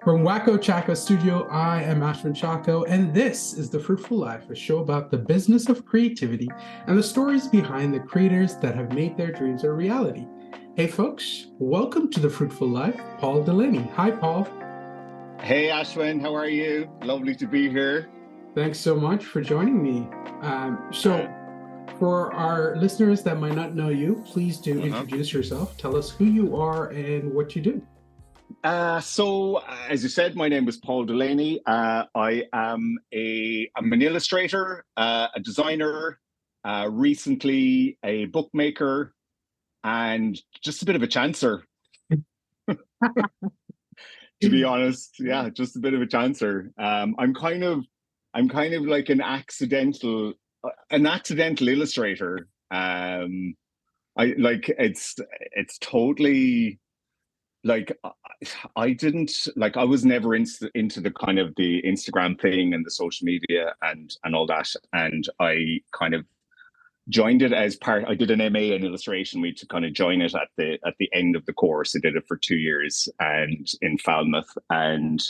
From Wacko Chaco Studio, I am Ashwin Chaco, and this is The Fruitful Life, a show about the business of creativity and the stories behind the creators that have made their dreams a reality. Hey folks, welcome to The Fruitful Life, Paul Delaney. Hi, Paul. Hey Ashwin, how are you? Lovely to be here. Thanks so much for joining me. For our listeners that might not know you, please do introduce yourself. Tell us who you are and what you do. As you said, my name is Paul Delaney. I am I'm an illustrator, a designer, recently a bookmaker, and just a bit of a chancer. To be honest, yeah, just a bit of a chancer. I'm kind of like an accidental illustrator. I like it's totally like I didn't like I was never into the kind of the Instagram thing and the social media and all that, and I kind of joined it as part. I did an MA in illustration. We had to kind of join it at the end of the course. I did it for 2 years and in Falmouth, and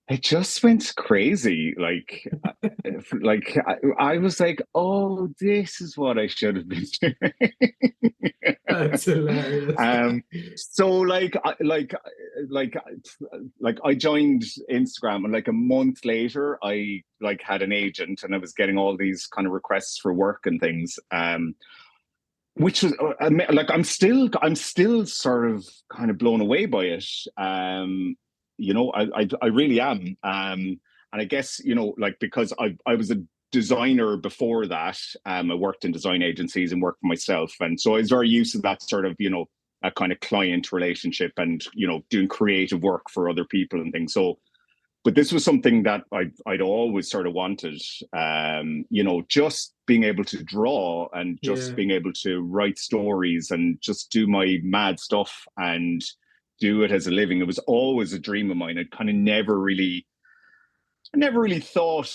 it just went crazy. I was like, oh, this is what I should have been doing. That's hilarious. So I joined Instagram, and like a month later, I like had an agent, and I was getting all these kind of requests for work and things. Which was like I'm still sort of kind of blown away by it. I really am. And I guess, like, because I was a designer before that. I worked in design agencies and worked for myself. And so I was very used to that sort of, a kind of client relationship and, doing creative work for other people and things. So, but this was something that I'd always sort of wanted, just being able to draw and just being able to write stories and just do my mad stuff and do it as a living. It was always a dream of mine. I never really thought,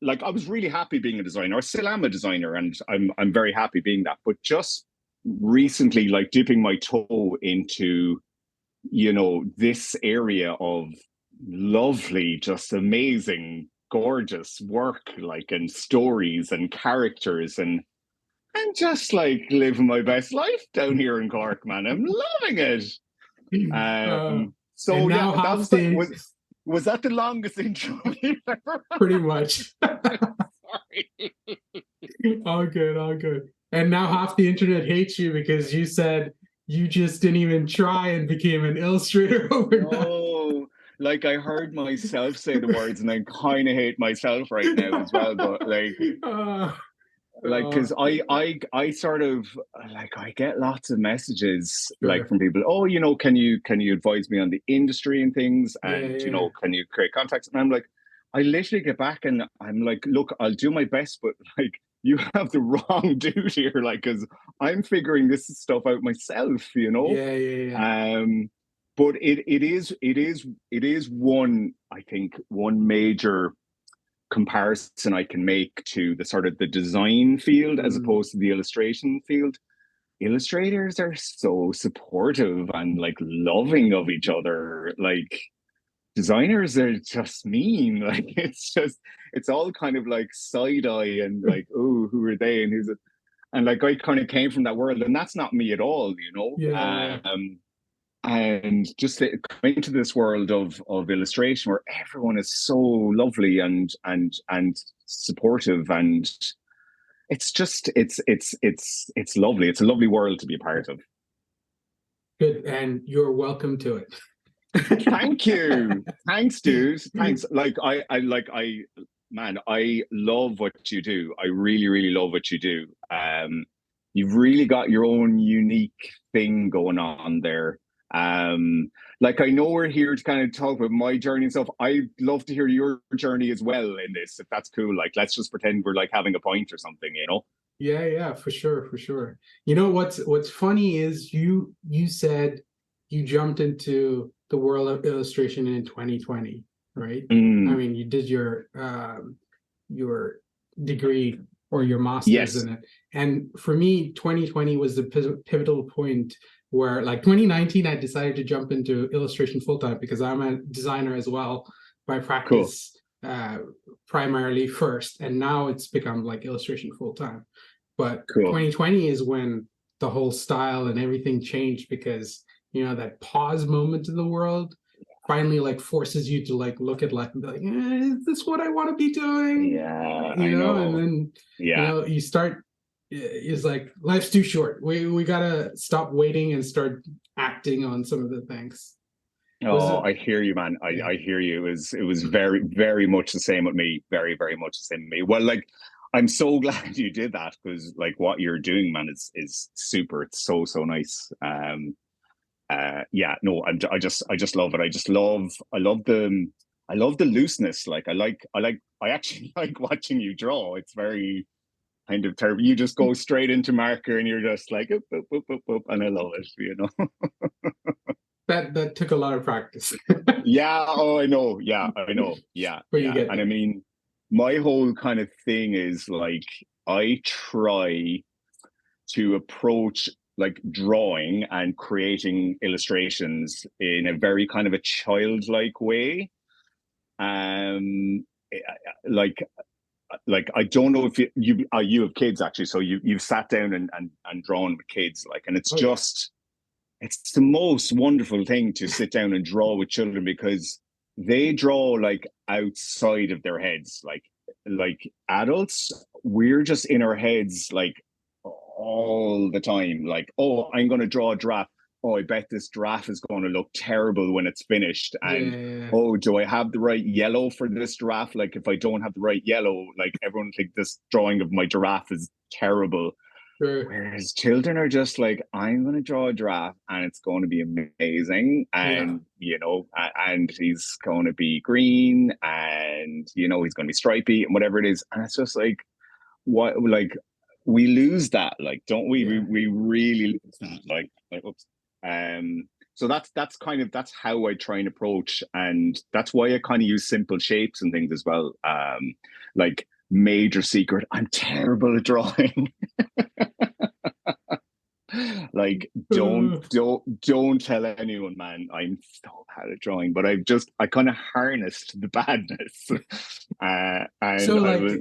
like, I was really happy being a designer. I still am a designer, and I'm very happy being that. But just recently, like, dipping my toe into, this area of lovely, just amazing, gorgeous work, like, and stories and characters, and just like living my best life down here in Cork, man. I'm loving it. So yeah, that was like, was that the longest intro you've ever? Pretty much. Sorry. All good. And now half the internet hates you because you said you just didn't even try and became an illustrator overnight. Oh, like, I heard myself say the words, and I kind of hate myself right now as well. But because I sort of, like, I get lots of messages, like, from people. Oh, can you advise me on the industry and things, and can you create contacts? And I'm like, I literally get back and I'm like, look, I'll do my best, but like, you have the wrong dude here, like, because I'm figuring this stuff out myself, But it is one, I think, one major comparison I can make to the sort of the design field as opposed to the illustration field. Illustrators are so supportive and like loving of each other. Like, designers are just mean. Like, it's all kind of like side eye and like, oh, who are they and who's it? And like, I kind of came from that world, and that's not me at all, and just coming into this world of illustration where everyone is so lovely and supportive, and it's lovely. It's a lovely world to be a part of. Good, and you're welcome to it. Thank you. Thanks, dude. Thanks. Like, I love what you do. I really, really love what you do. You've really got your own unique thing going on there. Like, I know we're here to kind of talk about my journey and stuff. I'd love to hear your journey as well in this, if that's cool. Like, let's just pretend we're like having a pint or something, Yeah, for sure. You know what's funny is you said you jumped into the world of illustration in 2020, right? I mean, you did your degree or your master's in it. And for me, 2020 was the pivotal point where like 2019, I decided to jump into illustration full time because I'm a designer as well by Cool. practice, primarily first, and now it's become like illustration full time. But Cool. 2020 is when the whole style and everything changed because that pause moment in the world finally like forces you to like look at life and be like, is this what I want to be doing? Yeah, I And know. then Yeah. you start is like life's too short. We gotta stop waiting and start acting on some of the things. Was Oh, it? I hear you, man. Yeah. I hear you. It was very, very much the same with me. Very, very much the same with me. Well, like, I'm so glad you did that because like what you're doing, man, is super. It's so, so nice. Yeah, no, I just love it. I love the looseness. Like I actually like watching you draw. It's very kind of terrible. You just go straight into marker and you're just like oop, oop, oop, oop, oop, and I love it, you know. That took a lot of practice, Yeah, oh I know. Yeah, I know. Yeah, but you yeah. get And I there. mean, my whole kind of thing is like I try to approach like drawing and creating illustrations in a very kind of a childlike way. Um, like I don't know if you have kids actually, so you've sat down and drawn with kids, like, and Oh yeah, it's the most wonderful thing to sit down and draw with children because they draw like outside of their heads, like adults, we're just in our heads like all the time, like, oh, I'm going to draw a draft. Oh, I bet this draft is going to look terrible when it's finished. And yeah, oh, do I have the right yellow for this giraffe? Like, if I don't have the right yellow, like everyone think this drawing of my giraffe is terrible. sure, Whereas children are just like, I'm going to draw a giraffe and it's going to be amazing. yeah, And, and he's going to be green and, he's going to be stripy and whatever it is. And it's just like, what, like, we lose that, like, don't we? We, yeah, we really lose that. Like, oops. So that's how I try and approach, and that's why I kind of use simple shapes and things as well. Like major secret, I'm terrible at drawing. Like uh, don't tell anyone, man. I'm so bad at drawing, but I kind of harnessed the badness, and so I like was,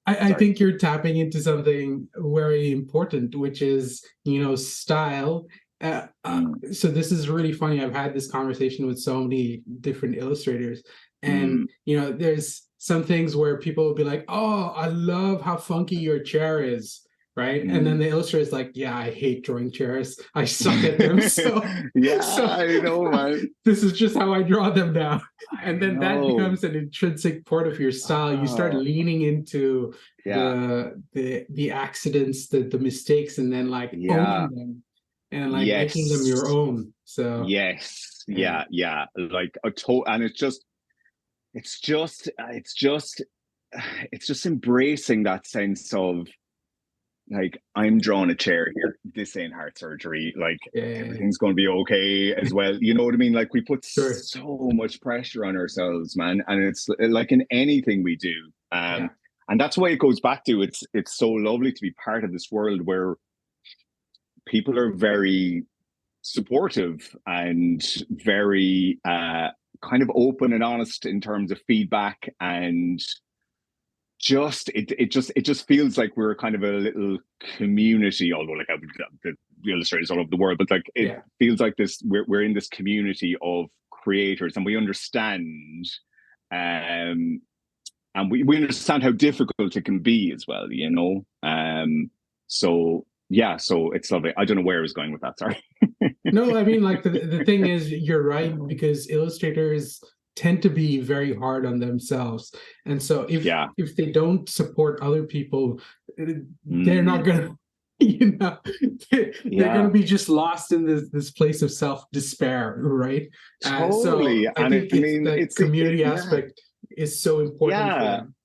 I sorry. think you're tapping into something very important, which is, style. Mm, So this is really funny. I've had this conversation with so many different illustrators, and mm, there's some things where people will be like, "Oh, I love how funky your chair is," right? And then mm. the illustrator is like, "Yeah, I hate drawing chairs. I suck at them." So, Yeah, so I know, man. this is just how I draw them now. And I then that know. becomes an intrinsic part of your style. You start Oh, leaning into yeah. the accidents, the mistakes, and then like Yeah. owning them and like making them your Yes. own. So Yes. yeah, Yeah. Yeah. Like and it's just it's just embracing that sense of like, I'm drawing a chair here. This ain't heart surgery. Like, yeah, everything's going to be okay as well. You know what I mean? Like, we put sure, so much pressure on ourselves, man. And it's like in anything we do. yeah, And that's why it goes back to it's so lovely to be part of this world where people are very supportive and very kind of open and honest in terms of feedback, and it just feels like we're kind of a little community, although like the illustrators all over the world, but like it yeah. feels like this we're in this community of creators, and we understand, um we understand how difficult it can be as well, so yeah, so it's lovely. I don't know where I was going with that, sorry. No, I mean, like the thing is, you're right because illustrators tend to be very hard on themselves, and so Yeah. if they don't support other people, they're not Mm, gonna, you know, they're gonna yeah, be just lost in this place of self despair, right? So totally. I And think I it's mean, that community aspect is so important for yeah. them.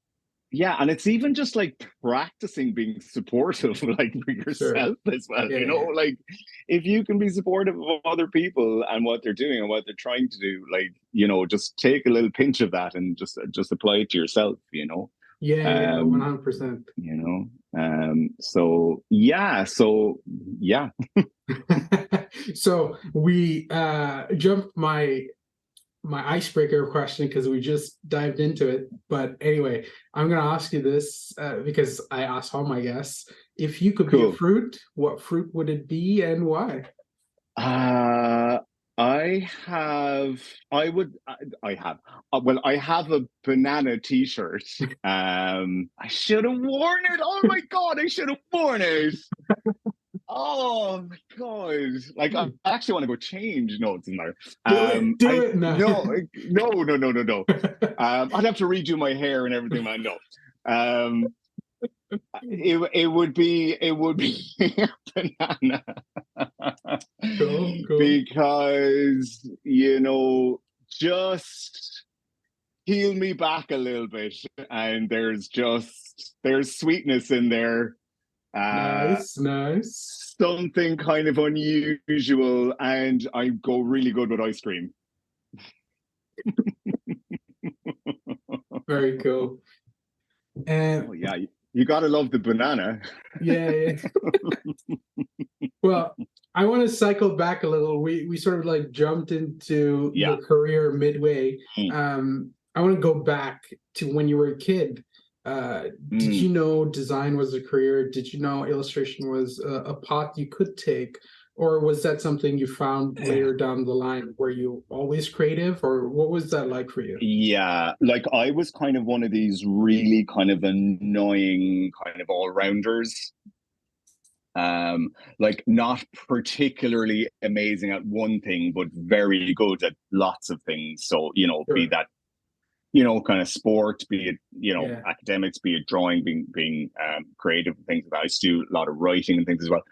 Yeah, and it's even just like practicing being supportive, like for Sure. yourself as well. Yeah. Like if you can be supportive of other people and what they're doing and what they're trying to do, like, just take a little pinch of that and just apply it to yourself. Yeah. Um, 100%. so yeah, so yeah. So we jumped my icebreaker question because we just dived into it. But anyway, I'm gonna ask you this because I asked all my guests. If you could be a Cool. fruit, what fruit would it be and why? Uh, I have, I have, well, I have a banana t-shirt. I should have worn it. Oh my God, I should have worn it. Oh my God. Like, I actually want to go change notes in there. Do it now. No. I'd have to redo my hair and everything, man. No. Um, it would be a banana. Go. Because just heal me back a little bit, and there's sweetness in there, Nice. something kind of unusual, and I go really good with ice cream. Very cool. And Oh yeah, you gotta love the banana. yeah. Well, I want to cycle back a little. We sort of like jumped into Yeah. your career midway. Mm. I want to go back to when you were a kid. Did you Mm. know design was a career? Did you know illustration was a path you could take? Or was that something you found later down the line? Were you always creative, or what was that like for you? Yeah, like I was kind of one of these really kind of annoying kind of all-rounders. Like not particularly amazing at one thing, but very good at lots of things. So, be Sure. that, kind of sport, be it, Yeah. academics, be it drawing, being creative and things like that. I used to do a lot of writing and things as well.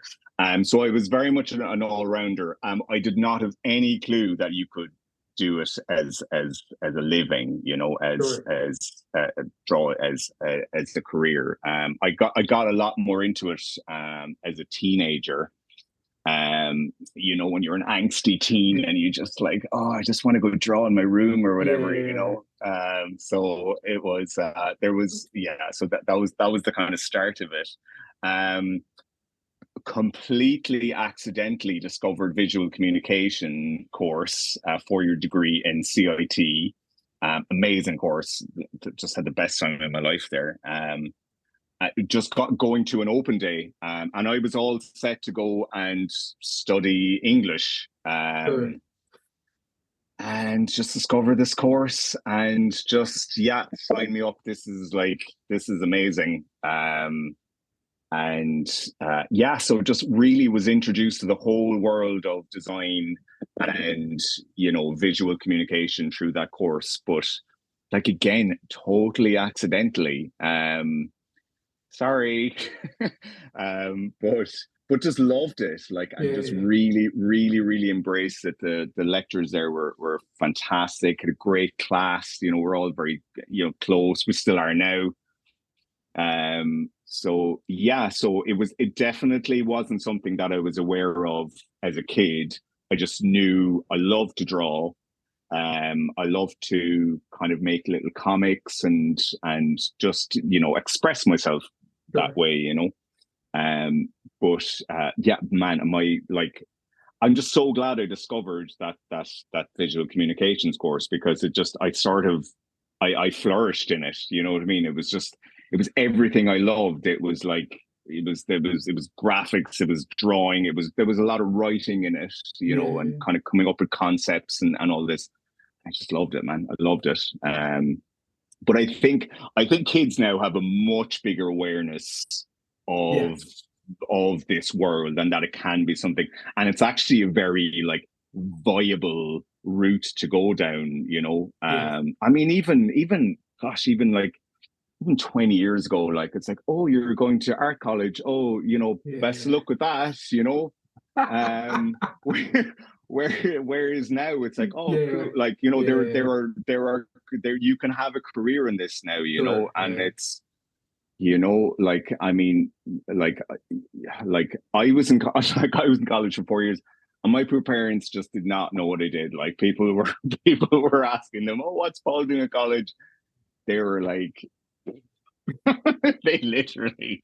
So I was very much an all rounder. I did not have any clue that you could do it as a living, Sure. draw as a career. I got a lot more into it as a teenager. When you're an angsty teen and you just like, oh, I just want to go draw in my room or whatever, Yeah. so it was there was yeah, so that was the kind of start of it. Um Completely accidentally discovered visual communication course for your degree in CIT. Amazing course, just had the best time in my life there. Just going to an open day, and I was all set to go and study English, Sure. and just discover this course, and just sign me up. This is amazing. So just really was introduced to the whole world of design and visual communication through that course, but like again, totally accidentally. Sorry. But just loved it. Like I just Yeah. really, really, really embraced it. The lectures there were fantastic. Had a great class. We're all very close. We still are now. So it definitely wasn't something that I was aware of as a kid. I just knew I loved to draw. I love to kind of make little comics and just express myself that Sure. way. But yeah, man, I'm just so glad I discovered that visual communications course, because I flourished in it. You know what I mean? It was everything I loved. It was graphics, it was drawing, there was a lot of writing in it, and Yeah. kind of coming up with concepts and all this. I just loved it, man. I loved it. But I think kids now have a much bigger awareness of Yes. this world, and that it can be something, and it's actually a very like viable route to go down. Yeah. I mean, even gosh, even 20 years ago, like it's like, oh, you're going to art college, oh, best of Yeah. luck with that. um whereas now it's like, oh, Yeah. cool, like Yeah. there you can have a career in this now, Sure. and Yeah. it's like, I mean, like I was in like I was in college for 4 years, and my poor parents just did not know what I did. Like people were asking them, oh, what's Paul doing at college? They were like, They literally,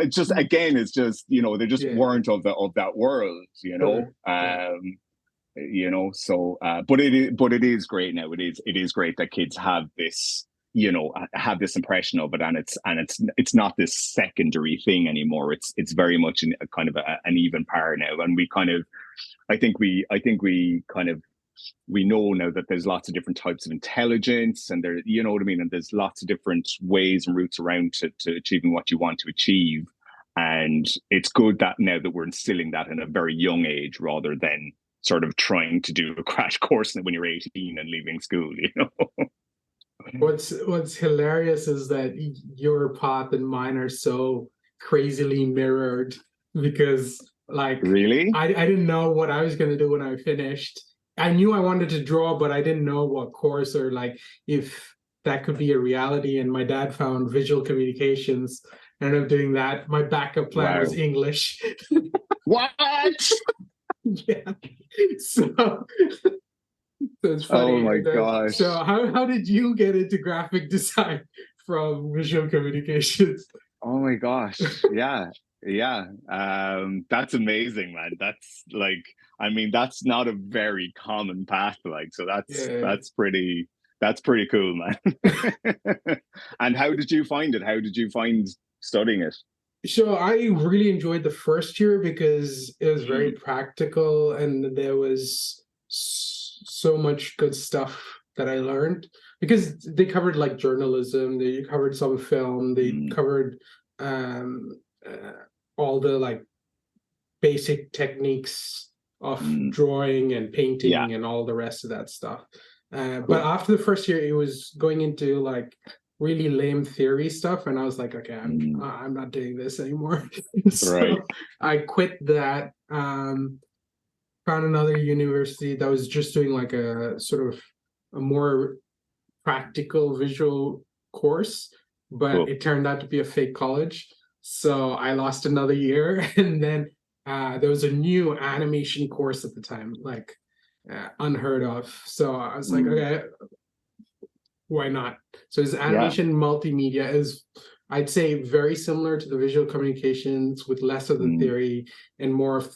just again, it's just they just Yeah, weren't of that world, sure. Yeah. So but it is great now. It is great that kids have this impression of it, and it's not this secondary thing anymore. It's very much a kind of an even par now, and we kind of I think we kind of we know now that there's lots of different types of intelligence, and there, you know what I mean, and there's lots of different ways and routes around to achieving what you want to achieve. And it's good that now that we're instilling that in a very young age, rather than sort of trying to do a crash course when you're 18 and leaving school. What's hilarious is that your path and mine are so crazily mirrored because like Really? I didn't know what I was gonna do when I finished. I knew I wanted to draw, but I didn't know what course or like if that could be a reality. And my dad found visual communications. I ended up doing that. My backup plan was Wow. English. What? Yeah. So it's Oh funny. my And then, so gosh. how did you get into graphic design from visual communications? Oh my gosh. Yeah. Yeah. That's amazing, man. That's like, I mean, that's not a very common path, like, so that's Yeah. pretty cool, man. And how did you find it? How did you find studying it? So I really enjoyed the first year because it was very Mm, practical and there was so much good stuff that I learned because they covered like journalism, they covered some film, they mm, covered um, uh, all the like basic techniques of mm. drawing and Yeah, painting and all the rest of that stuff. But cool. after the first year, it was going into like really lame theory stuff, and I was like, okay, Mm, I'm not doing this anymore. right. So I quit that. Found another university that was just doing like a sort of a more practical visual course, but Cool. it turned out to be a fake college. So I lost another year. And then there was a new animation course at the time, like unheard of. So I was like, Mm, okay, why not? So it's yeah, animation multimedia is, I'd say, very similar to the visual communications with less of the mm, theory and more of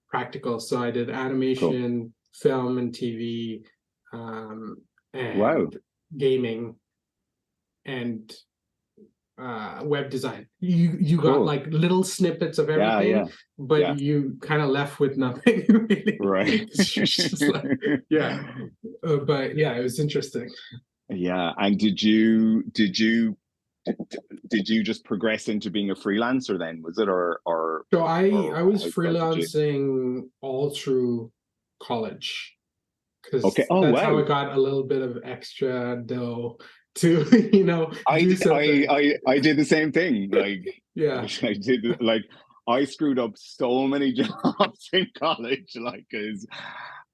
practical. So I did cool. animation, film, and TV, Wow, and gaming and web design. You got cool. like little snippets of Yeah, everything, yeah, but yeah. you kind of left with nothing really. Right. It's just like, yeah, but yeah, it was interesting. Yeah. And did you just progress into being a freelancer then? Was it, So I was how did you? freelancing all through college Okay. because Oh that's how wow. I got a little bit of extra dough to I do did, I, something. I did the same thing. Like Yeah, I did, like I screwed up so many jobs in college, like, because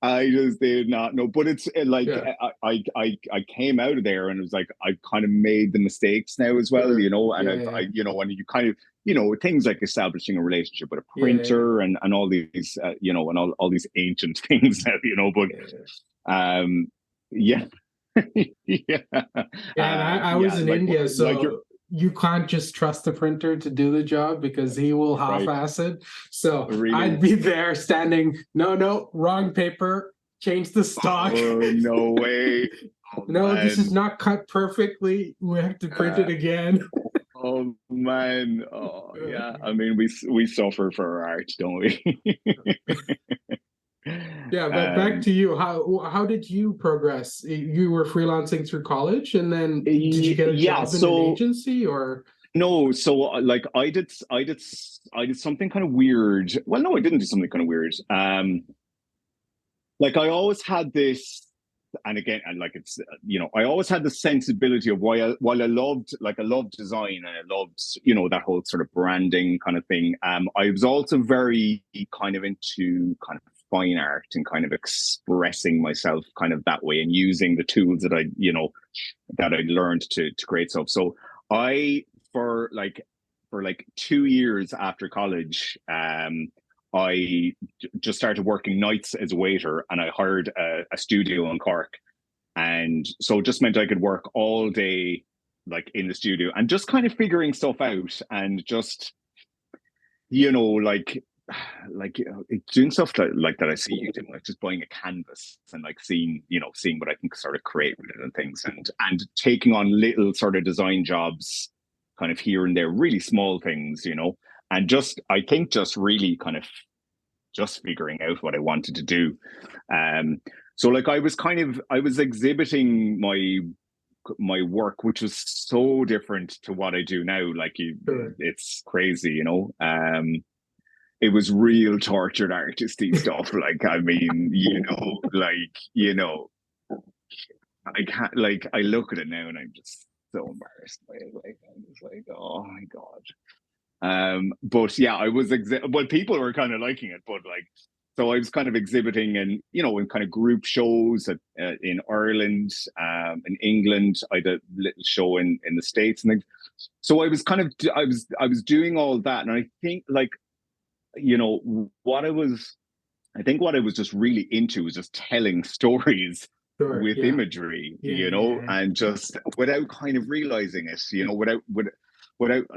I just did not know. But it's like yeah, I came out of there and it was like I kind of made the mistakes now as well, sure, and yeah, yeah, and you kind of things like establishing a relationship with a yeah, printer and all these and all these ancient things now, but yeah. um yeah. Yeah. Yeah, and I was Yeah, in like India, you're so you can't just trust the printer to do the job because he will right. half-ass it. So I'd Really? be there standing, no, no, wrong paper, change the stock. Oh, no way. Oh No, this is man. not cut perfectly. We have to print Uh, it again. oh man. Oh yeah. I mean, we suffer for our art, don't we? Yeah, but back um, to you. How did you progress? You were freelancing through college, and then did you get a yeah. job in an So agency or? no. So like I did something kind of weird. Well, no, I didn't do something kind of weird. Like I always had this, and again, and like it's I always had the sensibility of while I loved design and I loved that whole sort of branding kind of thing. I was also very kind of into kind of fine art and kind of expressing myself kind of that way and using the tools that I learned to create stuff. So I for like 2 years after college, just started working nights as a waiter, and I hired a studio in Cork, and so it just meant I could work all day, like in the studio and just kind of figuring stuff out and just, you know, doing stuff like that I see you doing, like just buying a canvas and like seeing, you know, seeing what I can sort of create with it and things, and taking on little sort of design jobs kind of here and there, really small things, you know, and just, I think just really kind of just figuring out what I wanted to do. So like I was exhibiting my work, which was so different to what I do now. Like Sure. it's crazy, you know. It was real tortured artisty stuff. Like, I mean, you know, like, you know, I can't, like, I look at it now and I'm just so embarrassed by it. Like, I'm just like, oh my God. But yeah, well, people were kind of liking it, but like, so I was kind of exhibiting and, you know, in kind of group shows in Ireland, in England. I did a little show in the States, and so I was kind of, I was doing all that. And I think like, you know, I think what I was just really into was just telling stories Sure. with Yeah. imagery, Yeah. you Yeah. know, Yeah. and just without kind of realizing it, you know, without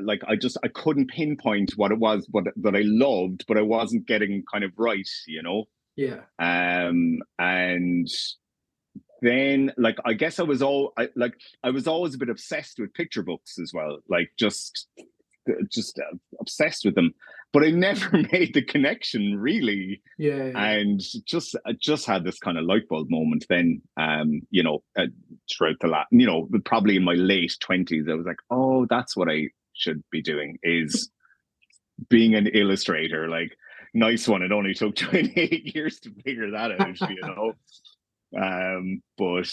like, I couldn't pinpoint what it was, what that I loved, but I wasn't getting kind of right, you know. Yeah. And then like I guess I was always a bit obsessed with picture books as well, like just obsessed with them, but I never made the connection really. Yeah. Yeah. Yeah. And I just had this kind of light bulb moment then, you know, throughout you know, probably in my late 20s, I was like, oh, that's what I should be doing, is being an illustrator. Like, nice one, it only took 28 years to figure that out, you know. But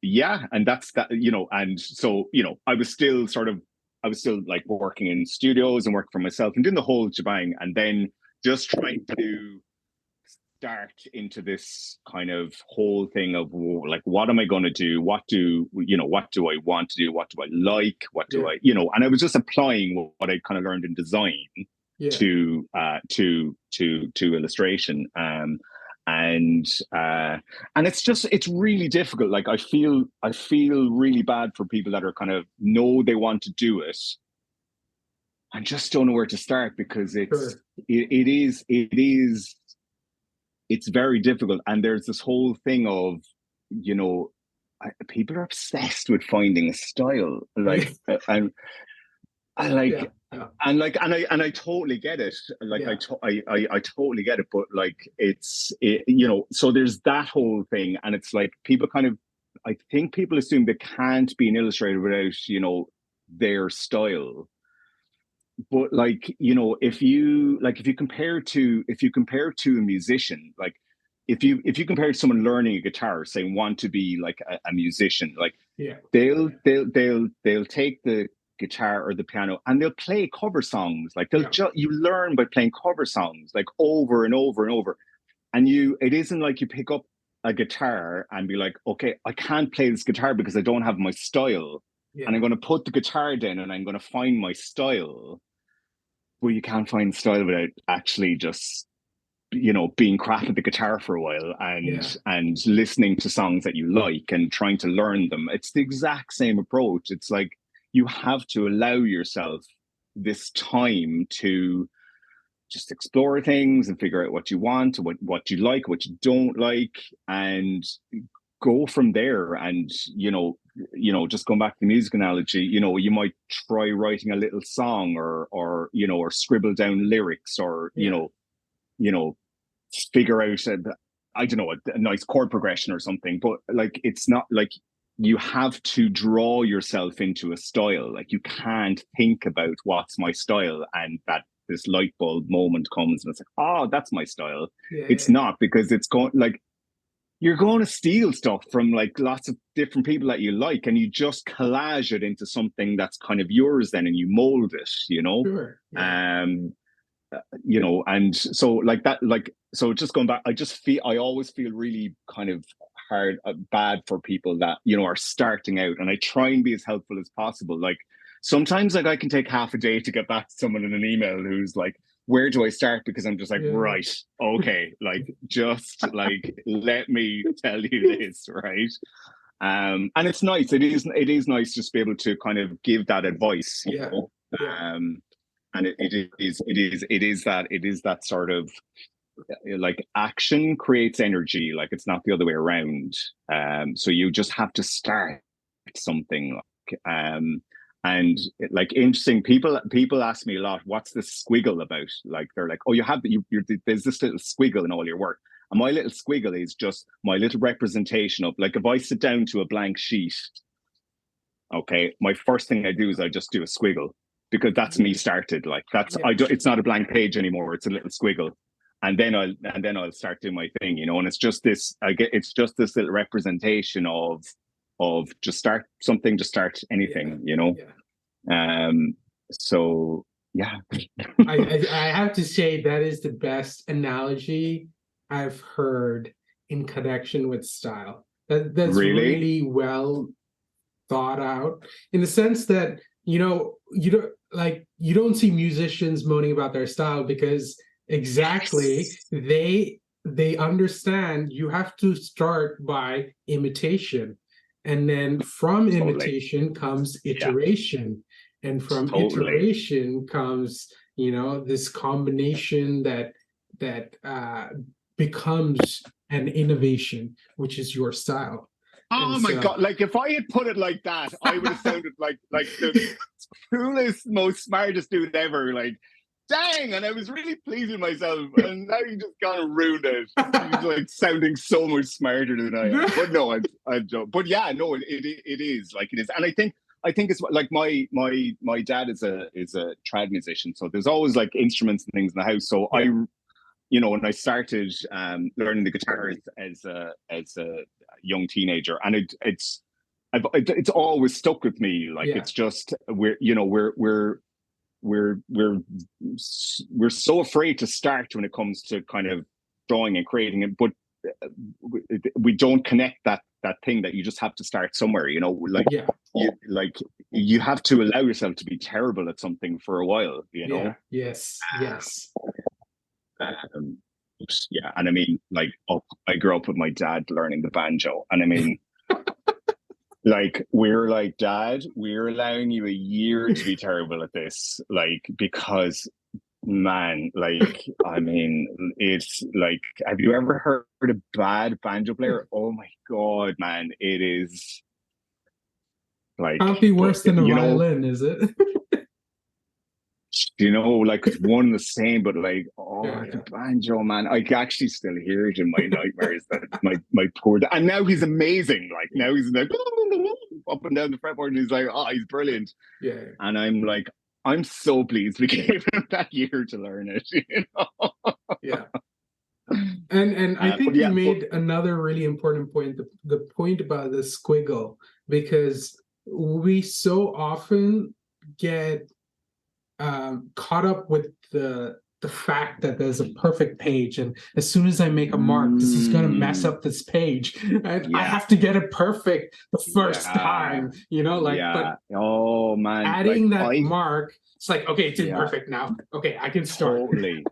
yeah, and that's that, you know. And so, you know, I was still like working in studios and working for myself and doing the whole shebang, and then just trying to start into this kind of whole thing of, like, what am I going to do? What do, you know, what do I want to do? What do I like? What do Yeah. I, you know, and I was just applying what I kind of learned in design Yeah. to illustration. And and it's just, it's really difficult. Like, I feel really bad for people that are kind of know they want to do it and just don't know where to start, because Sure. it is it's very difficult. And there's this whole thing of, you know, people are obsessed with finding a style, Yeah. like, and I Yeah. like, Yeah. and I totally get it. Like, Yeah. I totally get it. But like, you know, so there's that whole thing, and it's like people kind of, I think people assume they can't be an illustrator without, you know, their style. But like, you know, if you compare to a musician, like, if you compare to someone learning a guitar, saying want to be like a musician, like, Yeah. they'll take the guitar or the piano and they'll play cover songs. Like, Yeah. you learn by playing cover songs, like, over and over and over. And it isn't like you pick up a guitar and be like, okay, I can't play this guitar because I don't have my style, and Yeah. I'm going to put the guitar down and I'm going to find my style. Well, you can't find style without actually just, you know, being crap at the guitar for a while, Yeah. and listening to songs that you like and trying to learn them. It's the exact same approach. It's like, you have to allow yourself this time to just explore things and figure out what you want, what you like, what you don't like, and go from there. And, just going back to the music analogy, you know, you might try writing a little song, or you know, or scribble down lyrics, or Yeah. you know figure out I don't know, a nice chord progression or something. But like, it's not like you have to draw yourself into a style. Like, you can't think about what's my style, and that this light bulb moment comes and it's like, oh, that's my style. It's Yeah. not, because it's going, like, you're going to steal stuff from like lots of different people that you like, and you just collage it into something that's kind of yours then, and you mold it, you know. Sure. Yeah. um and so like that, like, so just going back, I always feel really kind of bad for people that, you know, are starting out, and I try and be as helpful as possible. Like, sometimes, like, I can take half a day to get back to someone in an email who's like, where do I start? Because I'm just like, Yeah. right, okay, like, just like, let me tell you this, right? And it's nice. It is nice just to be able to kind of give that advice, Yeah. Yeah. and it is that sort of like action creates energy, like it's not the other way around. So you just have to start something, like, and like interesting people ask me a lot, what's the squiggle about? Like they're like, oh, you have there's this little squiggle in all your work. And my little squiggle is just my little representation of, like, if I sit down to a blank sheet, okay, my first thing I do is I just do a squiggle, because that's me started. Like, that's, Yeah. I don't, it's not a blank page anymore. It's a little squiggle. And then I'll start doing my thing, and it's just this little representation of just start something, just start Yeah. anything. Yeah. So yeah. I have to say that is the best analogy I've heard in connection with style. That's Really? really well thought out, in the sense that, you don't see musicians moaning about their style, because exactly Yes. they understand you have to start by imitation, and then from Totally. imitation comes Yeah. iteration, and from Totally. iteration comes, this combination that becomes an innovation, which is your style. And Oh my so God! Like, if I had put it like that, I would have sounded like the coolest, most smartest dude ever. Like, dang! And I was really pleased with myself, and now you just kind of ruined it. You're like sounding so much smarter than I am. But no, I don't. But yeah, no, it is like it is, and I think it's like my dad is a trad musician, so there's always like instruments and things in the house. So yeah. when I started learning the guitar as a young teenager, and it's always stuck with me. Like, Yeah. it's just we're so afraid to start when it comes to kind of drawing and creating it, but we don't connect that thing that you just have to start somewhere. Like, Yeah. you have to allow yourself to be terrible at something for a while. Yeah. Yes. Yes. Um, yeah, and I mean, like, I grew up with my dad learning the banjo, and I mean, like, we're like, Dad, we're allowing you a year to be terrible at this, like, because, man, like, I mean, it's like, have you ever heard a bad banjo player? Oh my God, man, it is Can't like, be but worse than a violin, is it? like, it's one and the same, but like, Yeah. oh, the Yeah. banjo, man, I can actually still hear it in my nightmares. That my poor and now he's amazing. Like, now he's like up and down the fretboard, and he's like, oh, he's brilliant. Yeah. And I'm like, I'm so pleased we gave him that year to learn it. Yeah. And I But think you yeah, but made another really important point, the point about the squiggle, because we so often get caught up with the fact that there's a perfect page, and as soon as I make a mark, this is going to mess mm, up this page, and I yeah, have to get it perfect the first yeah, time, but yeah. Oh man, like, adding that mark, it's like, okay, it's yeah, imperfect now, okay, I can start. totally.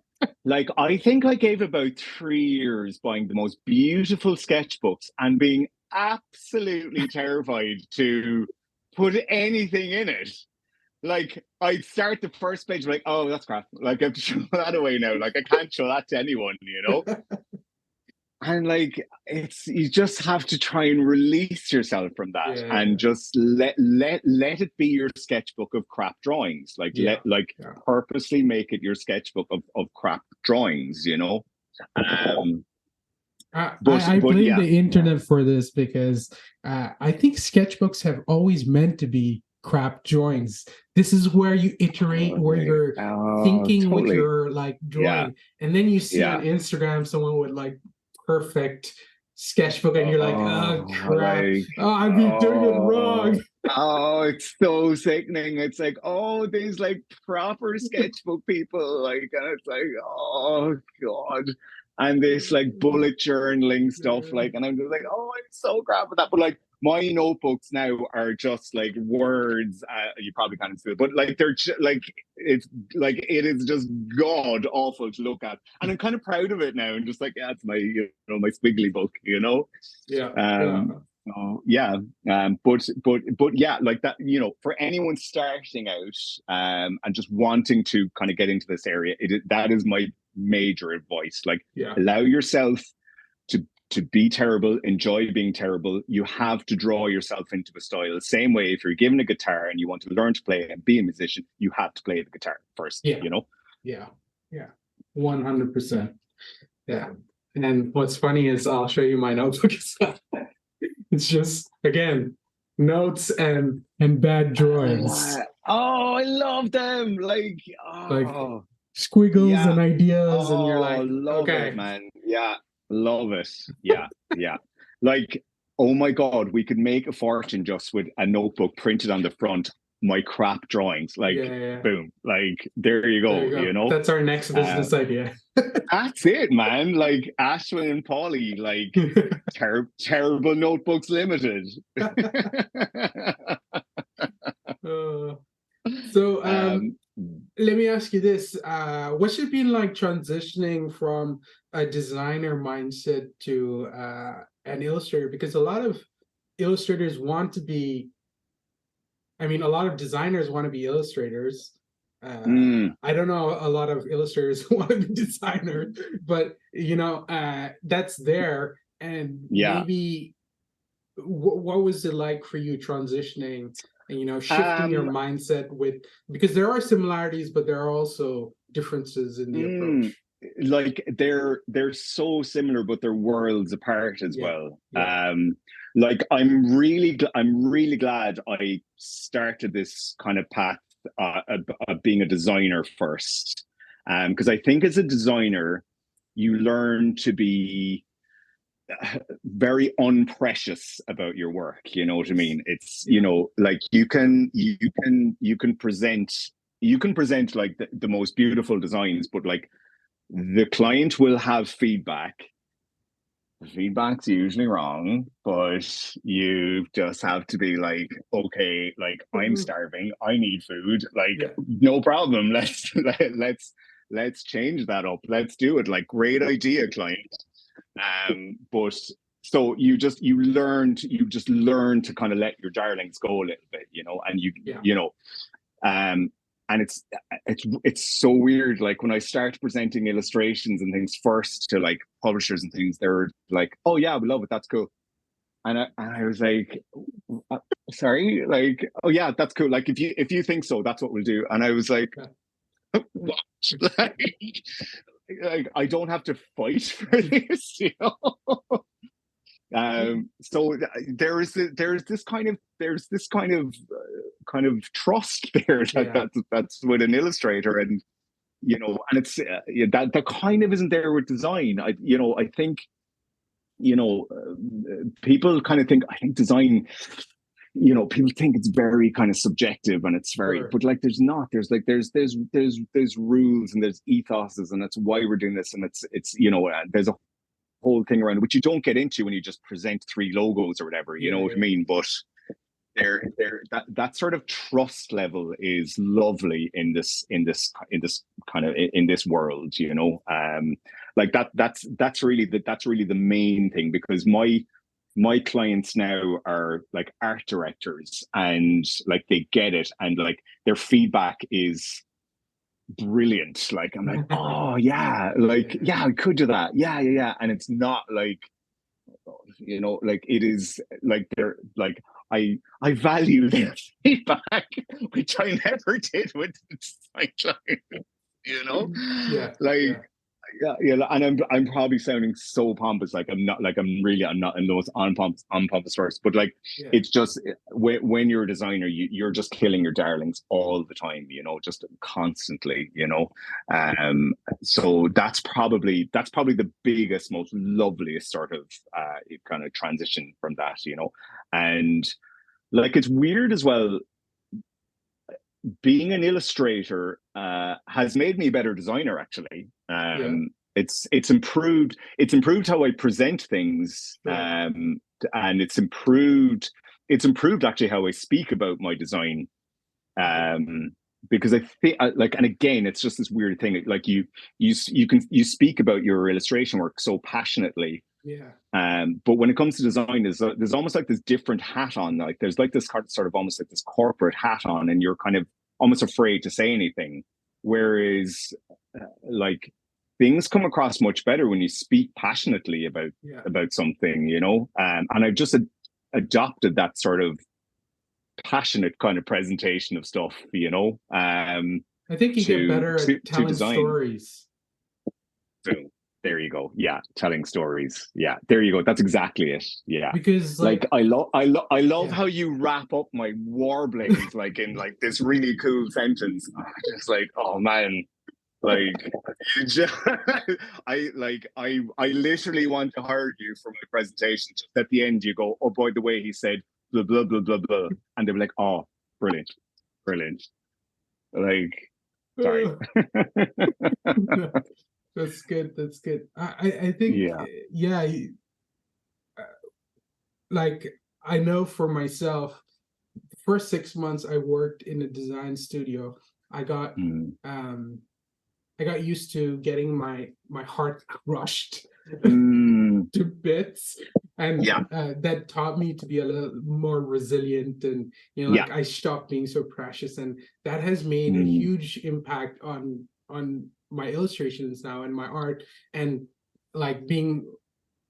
Like, I think I gave about 3 years buying the most beautiful sketchbooks and being absolutely terrified to put anything in it. Like, I'd start the first page, like, oh, that's crap. Like, I have to throw that away now. Like, I can't show that to anyone. And like, you just have to try and release yourself from that, Yeah. and just let it be your sketchbook of crap drawings. Like, Yeah. Yeah. purposely make it your sketchbook of crap drawings. Um, I but blame yeah, the yeah. internet for this, because I think sketchbooks have always meant to be crap drawings. This is where you iterate, where Totally. you're Oh, thinking with totally. your like Yeah, drawing, and then you see on yeah. Instagram someone with like perfect sketchbook, and you're like, oh Oh, crap, like, oh, I've been doing it wrong. oh, oh, it's so sickening. It's like, oh, these like proper sketchbook people, like, and it's like, oh God. And this like bullet journaling stuff, like, and I'm just like, oh, I'm so crap at that. But like, my notebooks now are just like words. You probably can't see it, but like, like, it's like, it is just god awful to look at, and I'm kind of proud of it now, and just like, yeah, it's my my squiggly book. Yeah, yeah. Um, Oh, yeah. But yeah, like that, for anyone starting out, and just wanting to kind of get into this area, that is my major advice. Like, Yeah. allow yourself to be terrible, enjoy being terrible. You have to draw yourself into a style. The same way, if you're given a guitar and you want to learn to play and be a musician, you have to play the guitar first, Yeah. Yeah. Yeah. 100%. Yeah. And what's funny is I'll show you my notebook as well. It's just again notes and bad drawings, Oh, I love them. Like, like oh, squiggles yeah. and ideas, and you're Oh, like, love it, okay, man. Yeah, love it. Yeah, yeah. Like, oh my God, we could make a fortune just with a notebook printed on the front, my crap drawings. Like, yeah, yeah. boom. Like, there you There you go, go. That's our next Uh, business idea. that's it, man. Like, Ashwin and Polly, like, terrible notebooks limited. Uh, so um, let me ask you this. What's it been like transitioning from a designer mindset to an illustrator? Because a lot of illustrators want to be, I mean, a lot of designers want to be illustrators. mm, I don't know a lot of illustrators who want to be designers, but that's there. And yeah. maybe what was it like for you transitioning and shifting your Um, mindset with, because there are similarities, but there are also differences in the mm, approach. like they're so similar, but they're worlds apart as Yeah, well. yeah, Like I'm really glad I started this kind of path, of being a designer first, because I think as a designer you learn to be very unprecious about your work. You know what I yes, mean? It's, yeah, like you can present like the most beautiful designs, but like the client will have feedback. The feedback's usually wrong, but you just have to be like, okay, like I'm mhm, starving, I need food, like yeah, no problem. Let's change that up. Let's do it. Like, great idea, client. But so you just learn to kind of let your darlings go a little bit, and yeah, um, and it's so weird. Like, when I started presenting illustrations and things first to like publishers and things, they're like, "Oh yeah, we love it. That's cool." And I was like, "Sorry, like, oh yeah, that's cool. Like, if you think so, that's what we'll do." And I was like, yeah. "What?" like, like I don't have to fight for this. So there's this kind of trust there Yeah, that's with an illustrator, and it's yeah, that kind of isn't there with design. I think people kind of think, I think design, people think it's very kind of subjective, and it's very, sure. but like there's not. There's rules and there's ethoses, and that's why we're doing this, and it's there's a whole thing around, which you don't get into when you just present three logos or whatever. You Yeah, know what I yeah, mean? But that sort of trust level is lovely in this kind of in this world. Like that's really the main thing, because my clients now are like art directors, and like they get it, and like their feedback is brilliant. Like, I'm like, yeah. oh yeah, like, Yeah. yeah, I could do that. Yeah, yeah, yeah. And it's not like, like it is like they're like, I value their feedback, which I never did with the design client, you know? Yeah, Like, yeah, yeah, yeah, and I'm probably sounding so pompous, like I'm not in those on pompous first, but like yeah, it's just when you're a designer, you're just killing your darlings all the time, just constantly, Um, so that's probably the biggest, most loveliest sort of kind of transition from that, and like it's weird as well. Being an illustrator has made me a better designer, actually. yeah, It's improved how I present things, sure. and it's improved actually how I speak about my design, Okay. um, because I think, like, and again, it's just this weird thing, like you speak about your illustration work so passionately, Yeah. But when it comes to design, there's almost like this different hat on. Like there's like this sort of almost like this corporate hat on, and you're kind of almost afraid to say anything. Whereas, like things come across much better when you speak passionately Yeah. about something, you know. And I've just adopted that sort of passionate kind of presentation of stuff, you know, I think you get better at to telling design. stories. So there you go. Yeah, telling stories. Yeah, there you go. That's exactly it. Yeah. Because Like like, I love yeah. how you wrap up my warblings like in like this really cool sentence. Just like, oh man, like you just, I literally want to hire you for my presentation. Just at the end, you go, oh boy, the way he said blah blah blah blah blah, and they were like, oh, brilliant, brilliant. Like, sorry. That's good. That's good. I think, Yeah. yeah, like I know for myself, the first 6 months I worked in a design studio, I got Mm. um I got used to getting my heart crushed Mm. to bits, and Yeah. that taught me to be a little more resilient, and Yeah. like I stopped being so precious, and that has made a Mm. huge impact on my illustrations now and my art, and like being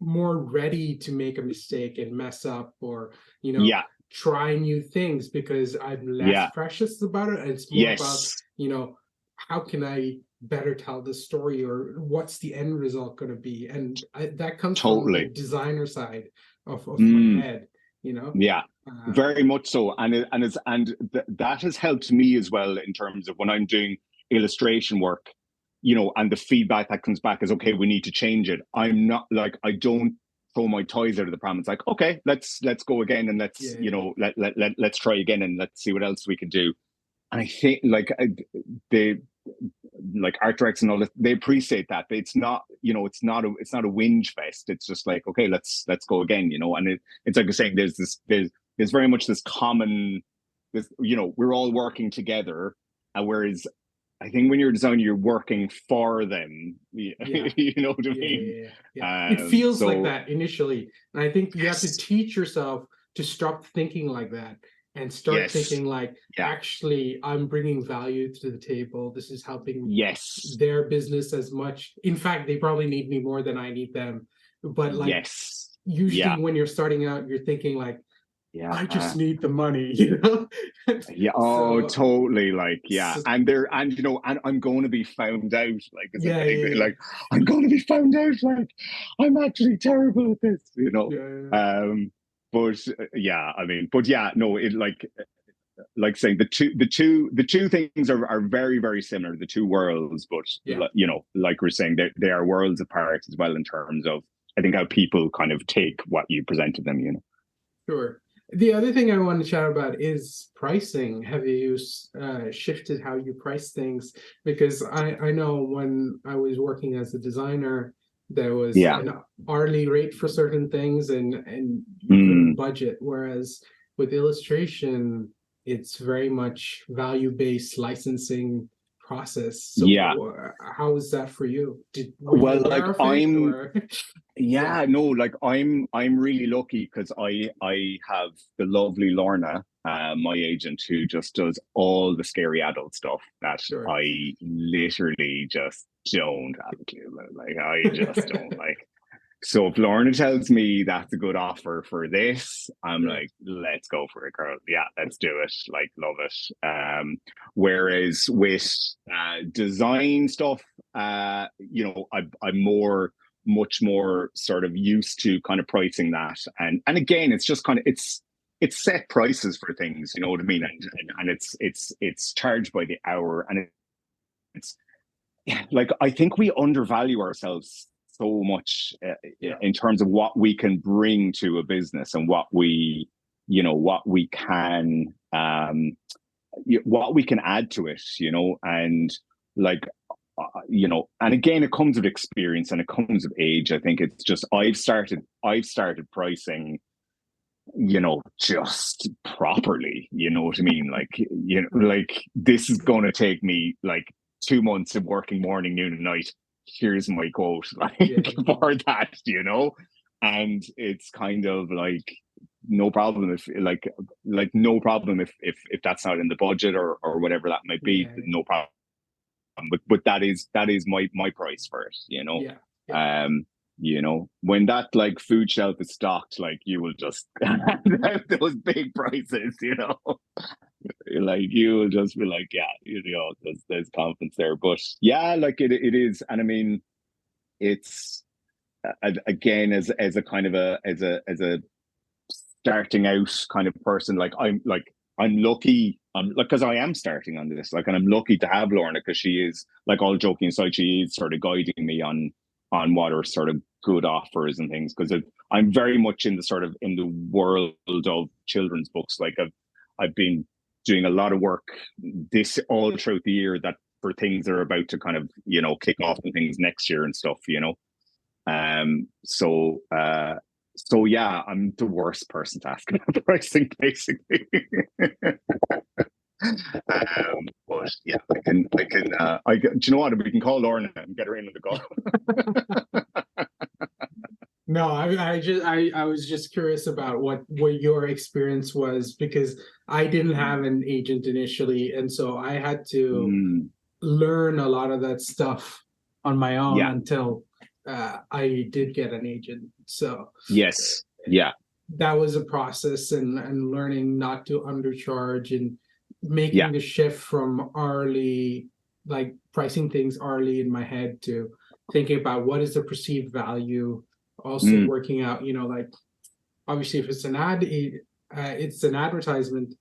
more ready to make a mistake and mess up, or Yeah. try new things, because I'm less Yeah. precious about it, and it's more about, Yes. how can I better tell the story, or what's the end result going to be, and that comes from the Totally. designer side of my Mm. head, you know Yeah. uh, Very much so, that has helped me as well in terms of when I'm doing illustration work, you know, and the feedback that comes back is okay. We need to change it. I'm not like I don't throw my toys out of the pram. It's like okay, let's go again and let's yeah, you yeah, know let's try again and let's see what else we can do. And I think like they like art directs and all that, they appreciate that. It's not, you know, it's not a whinge fest. It's just like, okay, let's go again, you know. And it's like you're saying, there's very much this common, this, you know, we're all working together. Whereas I think when you're designing, you're working for them. yeah, You know what I yeah, mean? yeah, yeah, yeah. It feels like So that initially, and I think you have to yes, teach yourself to stop thinking like that, and start yes, thinking like, yeah, actually, I'm bringing value to the table. This is helping yes, their business as much. In fact, they probably need me more than I need them. But like, yes, yeah, usually when you're starting out, you're thinking like, I just yeah. need the money, you know? Yeah, oh, So, totally. Like, yeah, so and there, and you know, and I'm going to be found out. Like, is a yeah, big yeah, thing. yeah, Like, I'm going to be found out. Like, I'm actually terrible at this. You know. yeah, yeah, Um, but yeah, I mean, but yeah, no, it like saying the two things are very very similar. The two worlds, but yeah. you know, like we're saying, they are worlds apart as well in terms of I think how people kind of take what you present to them. You know. Sure. The other thing I want to chat about is pricing. Have you shifted how you price things? Because I know when I was working as a designer, there was Yeah. an hourly rate for certain things, and you couldn't Mm, budget. Whereas with illustration, it's very much value-based licensing process. So yeah. how is that for you? Were you Well, like aware of it, I'm or yeah, Yeah, no, like I'm really lucky because I have the lovely Lorna, my agent, who just does all the scary adult stuff that sure. I literally just don't have a clue about. Like I just don't like. So if Lorna tells me that's a good offer for this, I'm Sure. like, let's go for it, girl. Yeah, let's do it. Like, love it. Whereas with design stuff, you know, I'm much more sort of used to kind of pricing that, and again, it's just kind of it's set prices for things. You know what I mean? And it's charged by the hour, and it's like I think we undervalue ourselves so much Yeah. in terms of what we can bring to a business and what we you know what we can add to it, you know, and like you know, and again it comes with experience and it comes with age. I think it's just I've started pricing, you know, just properly, you know what I mean, like you know, like this is going to take me like 2 months of working morning noon and night. Here's my quote, Yeah, like for that, you know. and it's kind of like no problem if no problem if that's not in the budget or whatever that might be, Yeah, no problem. But that is my price for it, yeah, yeah. um when that like food shelf is stocked, like you will just those big prices, like you will just be like, yeah, there's confidence there. But yeah, like it is. And I mean, it's again, as a kind of as a starting out kind of person, like I'm lucky, like, because I am starting on this, like, and I'm lucky to have Lorna, because she is, like, all joking aside, she is sort of guiding me on what are sort of good offers and things, because I'm very much in the world of children's books. Like, I've been doing a lot of work this all throughout the year, that for things that are about to kind of kick off and things next year and stuff. Um, so uh, so yeah, I'm the worst person to ask about the pricing, basically. But yeah, do you know what? We can call Lorna and get her in on the call. No, I was just curious about what your experience was, because I didn't have an agent initially, and so I had to Mm, learn a lot of that stuff on my own yeah. until I did get an agent. So Yes. Yeah. that was a process, and learning not to undercharge, and Yeah. making the shift from hourly, like pricing things hourly in my head, to thinking about what is the perceived value, also Mm, working out, like, obviously if it's an ad, it's an advertisement,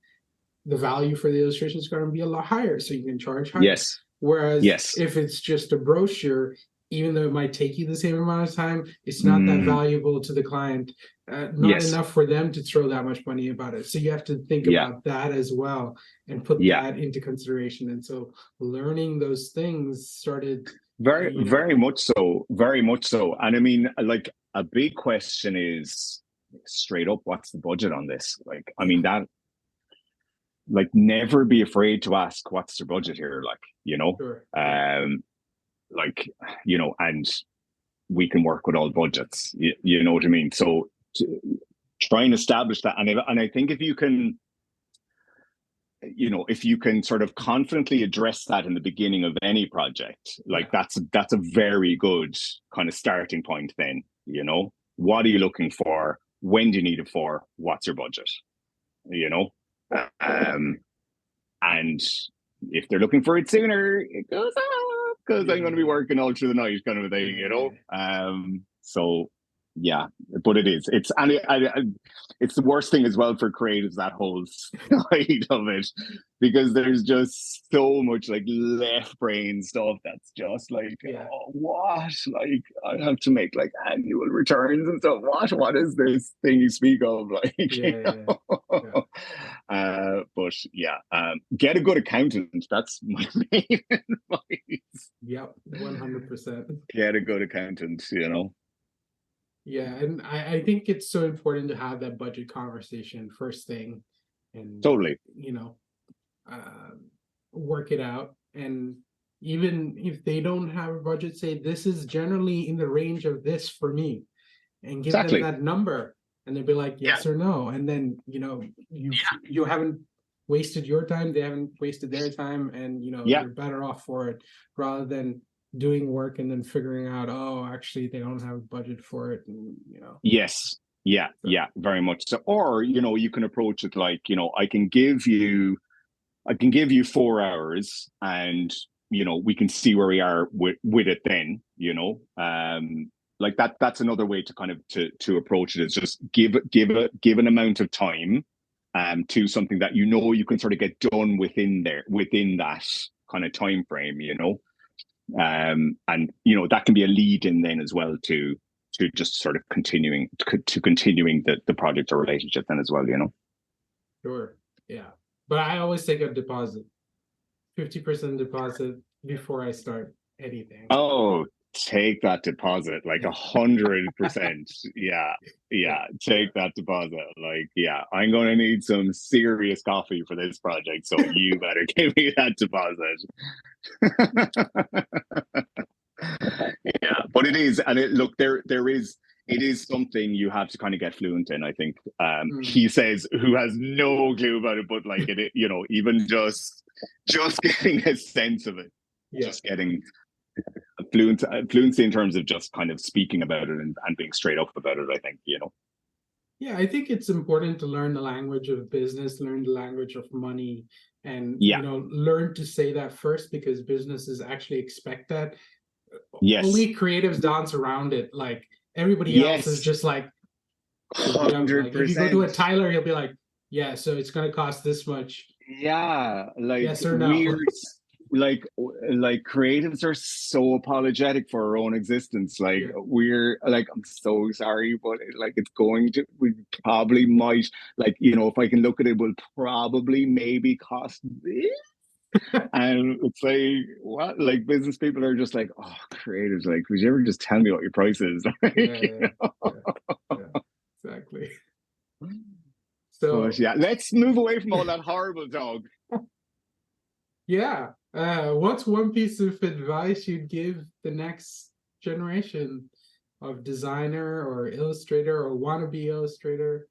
the value for the illustration is going to be a lot higher, so you can charge higher. yes. Whereas Yes. if it's just a brochure, even though it might take you the same amount of time, it's not that Mm, valuable to the client, not yes. enough for them to throw that much money about it. So you have to think Yeah. about that as well, and put Yeah. that into consideration. And so learning those things started, Very, very much so. Very much so. And I mean, like, a big question is, straight up, what's the budget on this? Like, I yeah, mean, that, like, never be afraid to ask what's the budget here, like, sure, yeah, um, like, and we can work with all budgets. You know what I mean? So try and establish that. And I think if you can sort of confidently address that in the beginning of any project, like, yeah, that's a very good kind of starting point. Then, what are you looking for? When do you need it for? What's your budget? You know, um, and if they're looking for it sooner, it goes up, because I'm going to be yeah, working all through the night, kind of a thing. yeah, So yeah, but it's the worst thing as well for creatives, that whole side of it, because there's just so much, like, left brain stuff that's just like, yeah, oh, what, like, I have to make, like, annual returns and stuff. What is this thing you speak of, like, yeah, yeah, yeah. but yeah, get a good accountant. That's my main advice. Yep, 100%. Get a good accountant. Yeah, and I think it's so important to have that budget conversation first thing, and Totally. you know, uh, work it out. And even if they don't have a budget, say this is generally in the range of this for me, and give them Exactly. that number, and they'll be like Yeah. yes or no. And then you haven't wasted your time, they haven't wasted their time, and Yeah. you're better off for it, rather than doing work and then figuring out, oh, actually they don't have a budget for it, and Yes. Yeah. so, Yeah. Very much so. Or, you can approach it like, I can give you 4 hours, and we can see where we are with it then. Like, that's another way to kind of to approach it, is just give an amount of time to something that you can sort of get done within that kind of time frame. And that can be a lead in then as well to just sort of continuing the project or relationship then as well. sure, yeah. But I always take a deposit, 50% deposit before I start anything. Oh, take that deposit, like 100%. Yeah, Yeah, yeah, yeah. take that deposit. Like, yeah, I'm gonna need some serious coffee for this project, so you better give me that deposit. Yeah, but it is, and look, there is. it is something you have to kind of get fluent in, I think. Mm, He says, who has no clue about it, but like it, even just getting a sense of it, yeah. just getting fluency in terms of just kind of speaking about it and being straight up about it, I think. Yeah, I think it's important to learn the language of business, learn the language of money, and Yeah. learn to say that first, because businesses actually expect that. Yes. Only creatives dance around it. Like everybody else is Yes. just like, like if you go to a 100%. Tyler, he'll be like, yeah, so it's gonna cost this much. Yeah, like Yes or no? like creatives are so apologetic for our own existence. Like Yeah. we're like, I'm so sorry, but like it's going to, we probably might, like, if I can look at it, will probably maybe cost this. And it's like, what? Like business people are just like, oh, creatives, like, would you ever just tell me what your price is? Yeah, Like, yeah, yeah, yeah, exactly. but So yeah, let's move away from all that horrible dog. yeah, what's one piece of advice you'd give the next generation of designer or illustrator or wannabe illustrator?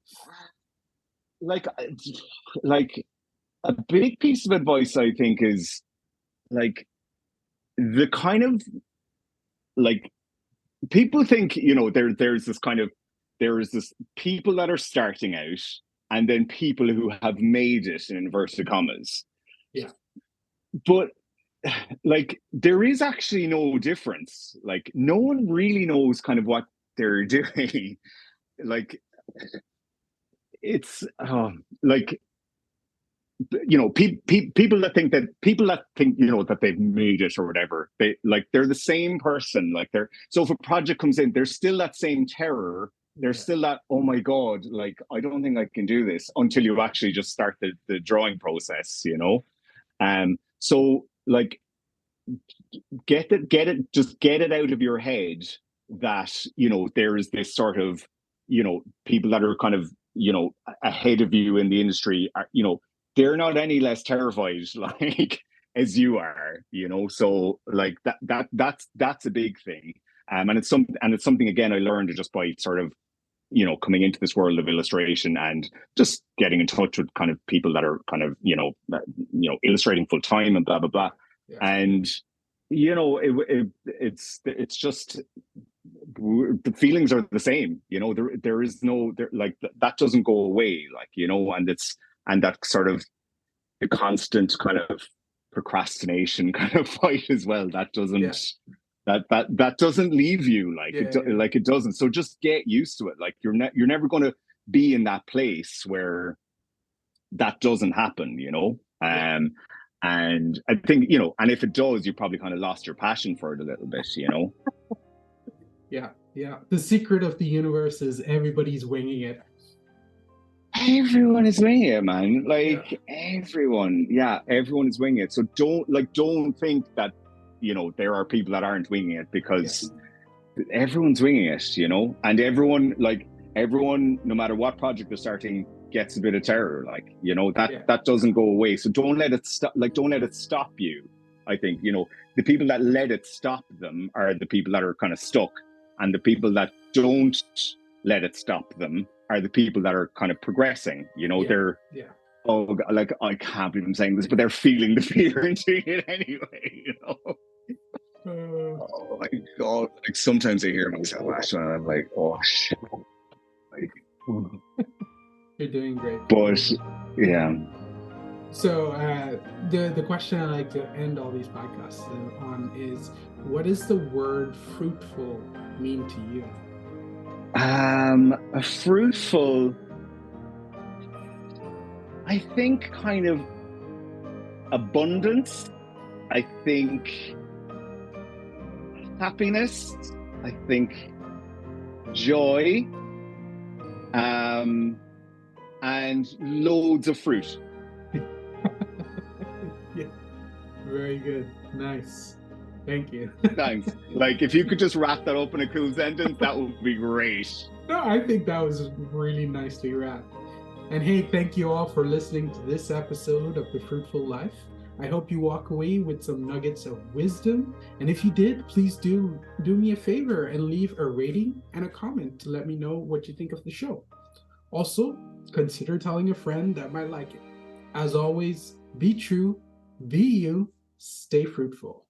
Like, like a big piece of advice I think is like the kind of like people think there's this people that are starting out and then people who have made it in inverted commas, Yeah, but like there is actually no difference. Like no one really knows kind of what they're doing. Like it's like people that think that they've made it or whatever, they're the same person. Like they're, so if a project comes in, there's still that same terror. There's yeah, still that, oh my god, like I don't think I can do this, until you actually just start the drawing process. So like get it out of your head that there is this sort of people that are kind of ahead of you in the industry are, they're not any less terrified like as you are. So like that's a big thing. And it's something again I learned just by sort of coming into this world of illustration and just getting in touch with kind of people that are kind of illustrating full time and blah blah blah. yeah, And it's just the feelings are the same. There is no there, like that doesn't go away, and that sort of the constant kind of procrastination kind of fight as well, that yeah, doesn't that doesn't leave you, like yeah, yeah, it doesn't. So just get used to it. Like you're never going to be in that place where that doesn't happen. yeah, And I think, and if it does, you probably kind of lost your passion for it a little bit. yeah, yeah. The secret of the universe is everybody's winging it. Everyone is winging it, man. Yeah, Like everyone, yeah, everyone is winging it. So don't think that, there are people that aren't winging it, yeah, because everyone's winging it. And everyone, no matter what project they're starting, gets a bit of terror. Like, yeah, that doesn't go away. So don't let it stop. Like, don't let it stop you. I think, the people that let it stop them are the people that are kind of stuck. And the people that don't let it stop them are the people that are kind of progressing. yeah, They're, yeah. oh, like, I can't believe I'm saying this, but they're feeling the fear and doing it anyway. Oh my god! Like sometimes I hear myself actually, and I'm like, oh shit. Like, You're doing great. but yeah, So the question I like to end all these podcasts on is, what does the word fruitful mean to you? a fruitful. I think kind of abundance. I think happiness. I think joy. And loads of fruit. Yeah, very good. Nice. Thank you. Thanks. Like if you could just wrap that up in a cool sentence, that would be great. No, I think that was really nicely wrapped. And hey, thank you all for listening to this episode of The Fruitful Life. I hope you walk away with some nuggets of wisdom. And if you did, please do me a favor and leave a rating and a comment to let me know what you think of the show. Also, consider telling a friend that might like it. As always, be true, be you, stay fruitful.